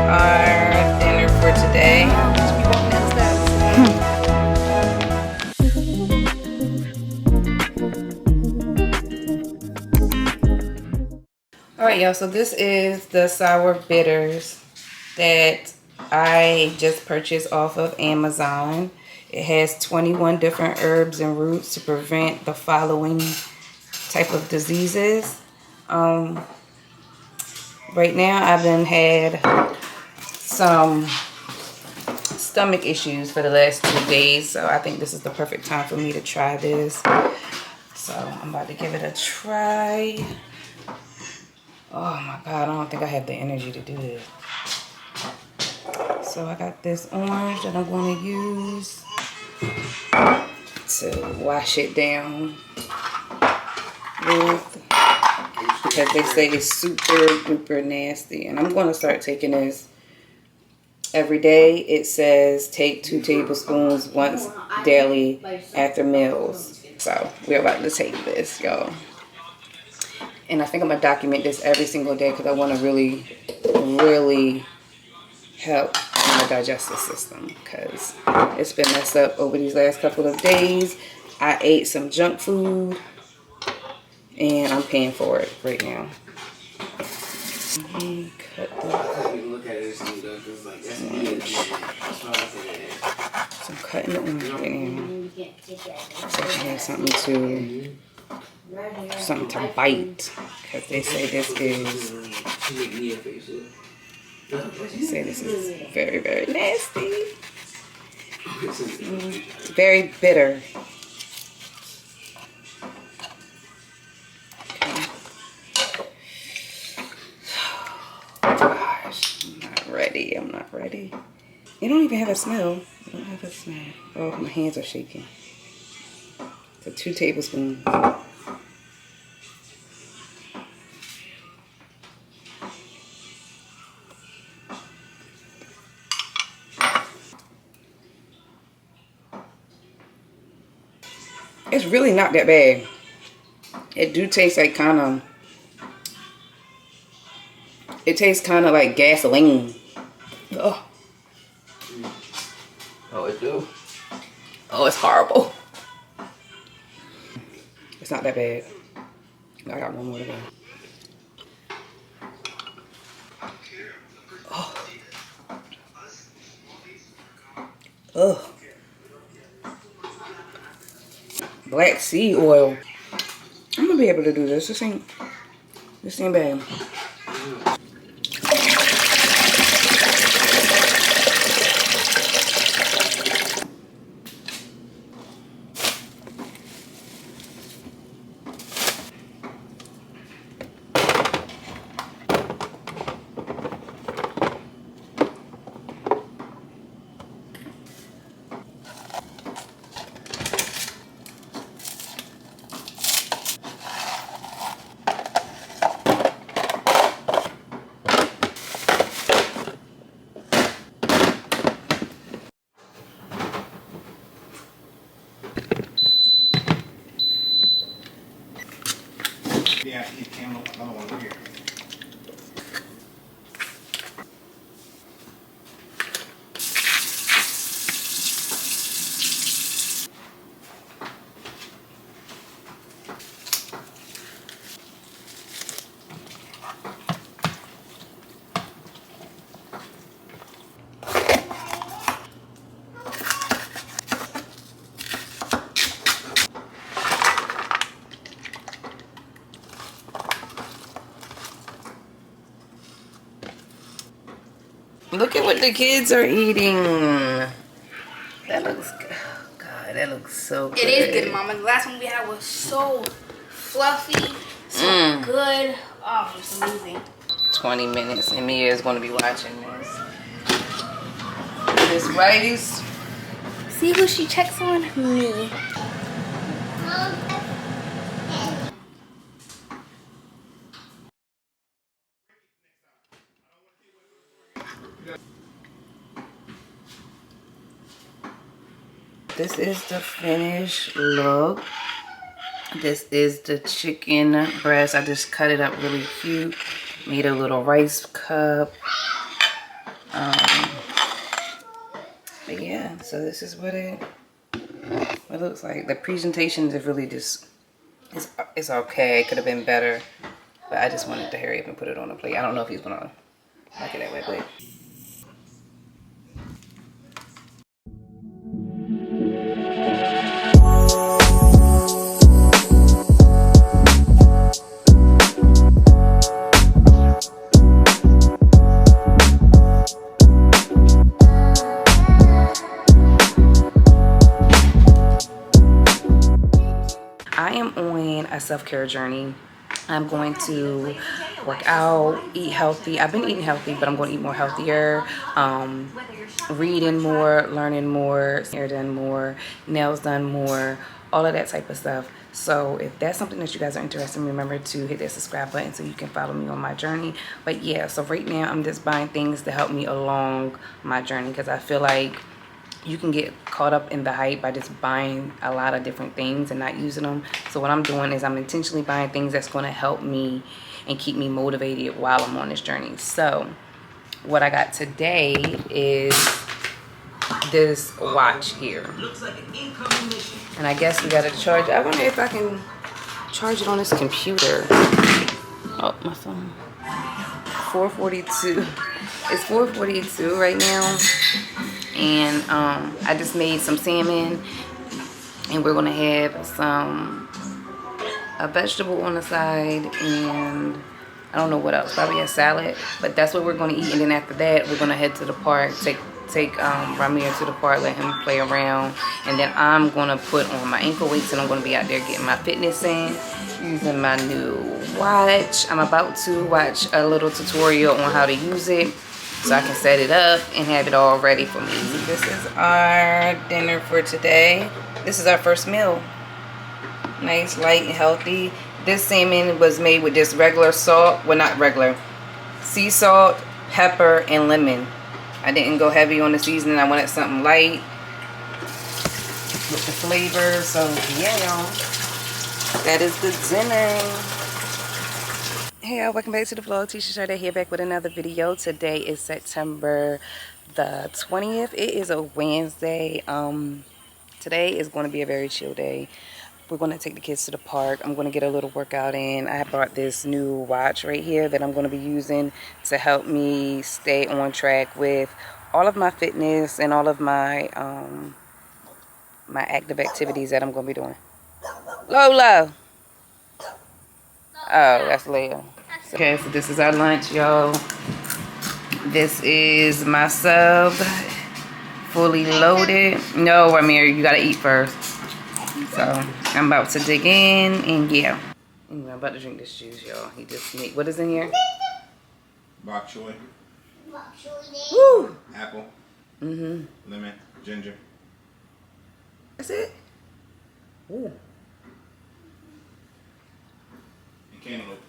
Our dinner for today. Alright y'all, so this is the sour bitters that I just purchased off of Amazon. It has 21 different herbs and roots to prevent the following type of diseases. Right now I've been had some stomach issues for the last 2 days, so I think this is the perfect time for me to try this. So I'm about to give it a try. Oh my God, I don't think I have the energy to do this. So I got this orange that I'm going to use to wash it down with, because they say it's super duper nasty. And I'm going to start taking this every day. It says take 2 tablespoons once daily after meals. So we're about to take this, y'all. And I think I'm going to document this every single day because I want to really, really help my digestive system, because it's been messed up over these last couple of days. I ate some junk food and I'm paying for it right now. Cut this. So I'm cutting the orange right now. So I have something to bite, because they say this is very, very nasty. Very bitter. Okay. Gosh, I'm not ready. You don't even have a smell. You don't have a smell. Oh, my hands are shaking. So 2 tablespoons. It's really not that bad. It do taste like it tastes kind of like gasoline. Oh. Oh, it do? Oh, it's horrible. It's not that bad. I got one more to go. Oh. Ugh. Black seed oil. I'm gonna be able to do this. This ain't bad. Yeah, you can look another one here. Look at what the kids are eating. That looks good. Oh God, that looks so good. It is good, Mama. The last one we had was so fluffy, so good. Oh, it's amazing. 20 minutes, and Mia is going to be watching this. This rice. See who she checks on? Me. This is the finished look. This is the chicken breast. I just cut it up really cute. Made a little rice cup. But yeah, so this is what it looks like. The presentation is really just, it's okay. It could have been better. But I just wanted to hurry up and put it on a plate. I don't know if he's going to like it that way, but... I am on a self-care journey. I'm going to work out, eat healthy. I've been eating healthy, but I'm going to eat more healthier. Reading more, learning more, hair done more, nails done more, all of that type of stuff. So if that's something that you guys are interested in, remember to hit that subscribe button so you can follow me on my journey. But yeah, so right now I'm just buying things to help me along my journey, because I feel like you can get caught up in the hype by just buying a lot of different things and not using them. So what I'm doing is I'm intentionally buying things that's going to help me and keep me motivated while I'm on this journey. So what I got today is this watch here. And I guess we got to charge. I wonder if I can charge it on this computer. Oh, my phone. 442. It's 442 right now. And I just made some salmon, and we're gonna have a vegetable on the side, and I don't know what else, probably a salad. But that's what we're gonna eat, and then after that we're gonna head to the park, take Ramir to the park, let him play around, and then I'm gonna put on my ankle weights, and I'm gonna be out there getting my fitness in using my new watch. I'm about to watch a little tutorial on how to use it, so I can set it up and have it all ready for me. This is our dinner for today. This is our first meal. Nice, light, and healthy. This salmon was made with just regular salt. Well, not regular. Sea salt, pepper, and lemon. I didn't go heavy on the seasoning. I wanted something light with the flavor. So, yeah, y'all. That is the dinner. Hey y'all, welcome back to the vlog. Tisha Sade here, back with another video. Today is September the 20th. It is a Wednesday. Today is going to be a very chill day. We're going to take the kids to the park. I'm going to get a little workout in. I bought this new watch right here that I'm going to be using to help me stay on track with all of my fitness and all of my my active activities that I'm going to be doing. Lola! Oh, that's Leah. Okay, so this is our lunch, y'all. This is my sub, fully loaded. No, Ramir, you gotta eat first. So I'm about to dig in, and yeah. Anyway, I'm about to drink this juice, y'all. He just made. What is in here? Bok choy. Woo! Apple. Lemon. Ginger. That's it. Ooh. And cantaloupe.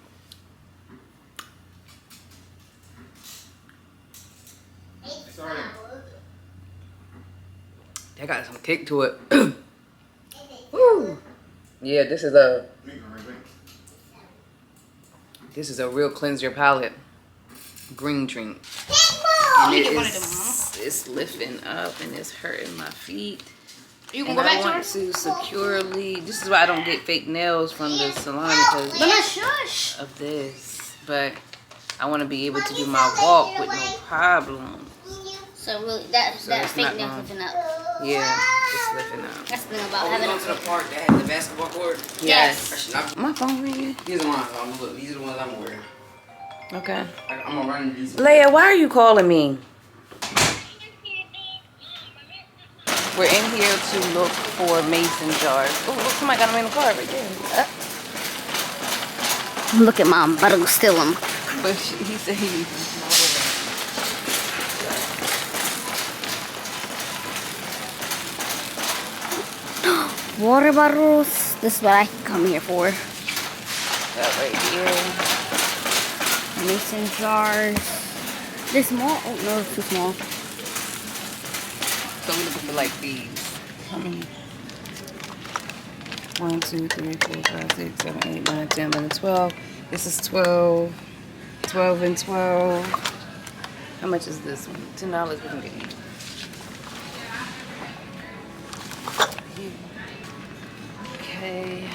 It's already. That got some kick to it. Woo! Yeah, this is a real cleanse your palate green drink. And it's lifting up and it's hurting my feet. You can go back to securely. This is why I don't get fake nails from the salon, because of this. But I want to be able to do my walk with no problem. So really, that fake nail lifting up. Yeah, it's lifting up. That's the thing about having going to the park that has the basketball court. Yes. My phone ringing. These are mine. Look, these are the ones I'm wearing. Okay. I'm gonna run these. Leia, why are you calling me? We're in here to look for mason jars. Oh, look, somebody got them in the car right there. Look at Mom, about to steal them. But he said he... Water bottles. This is what I come here for. That right here. Mason jars. They're small. Oh no, it's too small. So we're looking for like these. How many? 1, 2, 3, 4, 5, 6, 7, 8, 9, 10, 11, 12. This is 12. 12 and 12. How much is this one? $10 we can get it. Okay.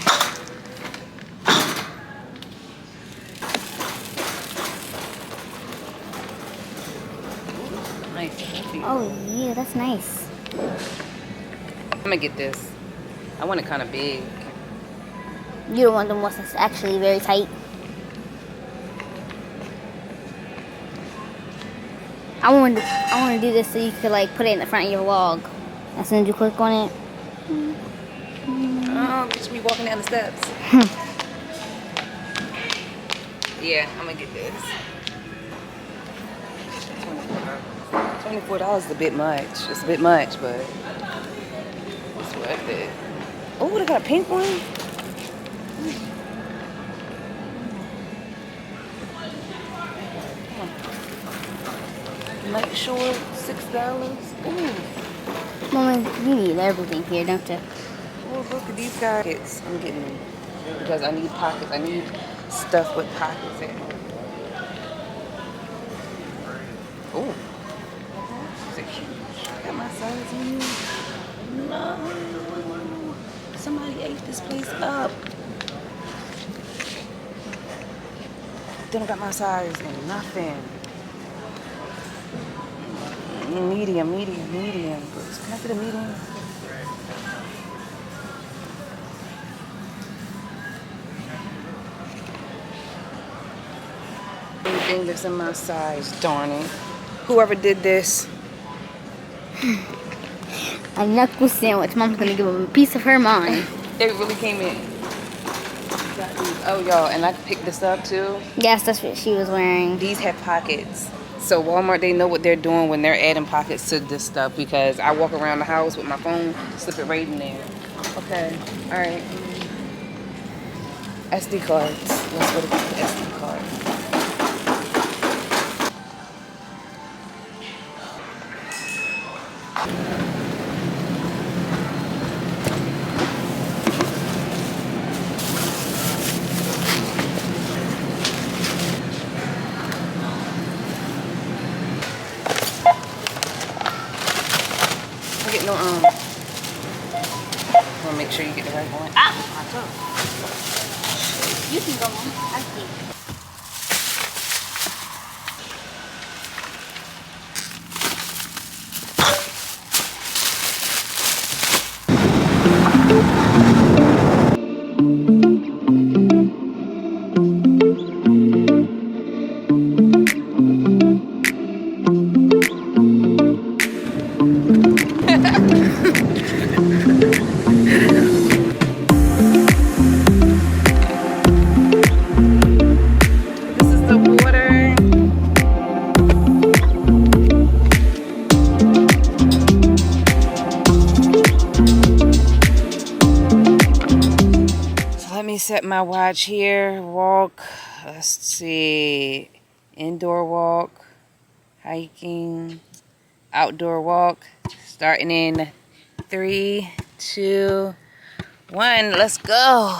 Nice. Oh, yeah, that's nice. I'm gonna get this. I want it kind of big. You don't want the ones that's actually very tight. I want to do this so you could like put it in the front of your vlog. As soon as you click on it. Oh, get me walking down the steps. Yeah, I'm gonna get this. $24 is a bit much. It's a bit much, but it's worth it. Oh, they got a pink one. Night short, $6. Ooh. Mama, you need everything here, don't you? Oh, look at these guys. I'm getting them because I need pockets. I need stuff with pockets in it. Oh, these are huge. I got my size in here. No, somebody ate this place up. They don't got my size in nothing. Medium. Can I fit a medium? Anything that's in my size, darn it. Whoever did this. A knuckle sandwich. Mom's gonna give him a piece of her mind. They really came in. Oh, y'all, and I picked this up too. Yes, that's what she was wearing. These have pockets. So Walmart, they know what they're doing when they're adding pockets to this stuff because I walk around the house with my phone, slip it right in there. Okay, all right. SD cards. Let's go to the SD card. No, want to make sure you get the right one. Ah! You can go, Mom. I see. Set my watch here. Walk. Let's see. Indoor walk. Hiking. Outdoor walk. Starting in 3, 2, 1. Let's go.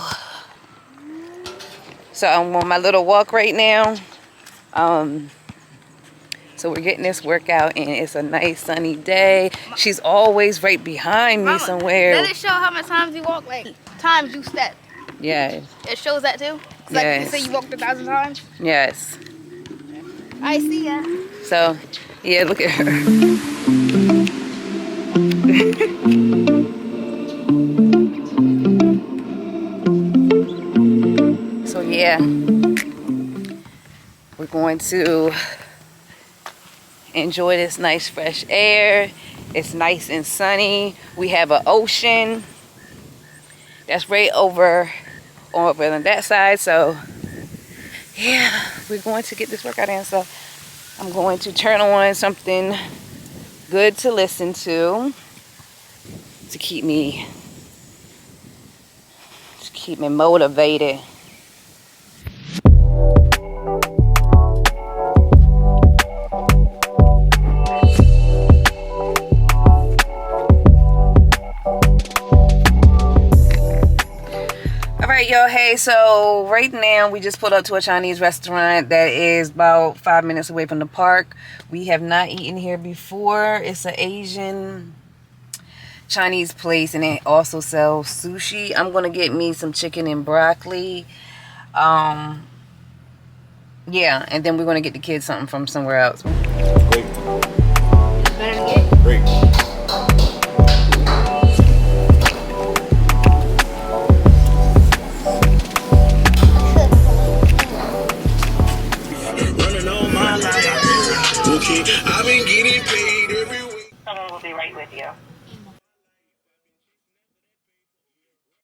So I'm on my little walk right now. So we're getting this workout and it's a nice sunny day. She's always right behind me somewhere. Let it show how many times you walk, like times you step. Yeah. It shows that too? It's like you can say you walked 1,000 times? Yes. I see ya. So, yeah, look at her. So, yeah. We're going to enjoy this nice fresh air. It's nice and sunny. We have an ocean that's right over on that side. So yeah, we're going to get this workout in. So I'm going to turn on something good to listen to keep me motivated. right, yo, hey, so right now we just pulled up to a Chinese restaurant that is about 5 minutes away from the park. We have not eaten here before. It's an Asian Chinese place, and it also sells sushi. I'm gonna get me some chicken and broccoli. Yeah, and then we're gonna get the kids something from somewhere else. Great. Better to get. Great. Running all my life. Okay, I've been getting paid every week. Someone will be right with you.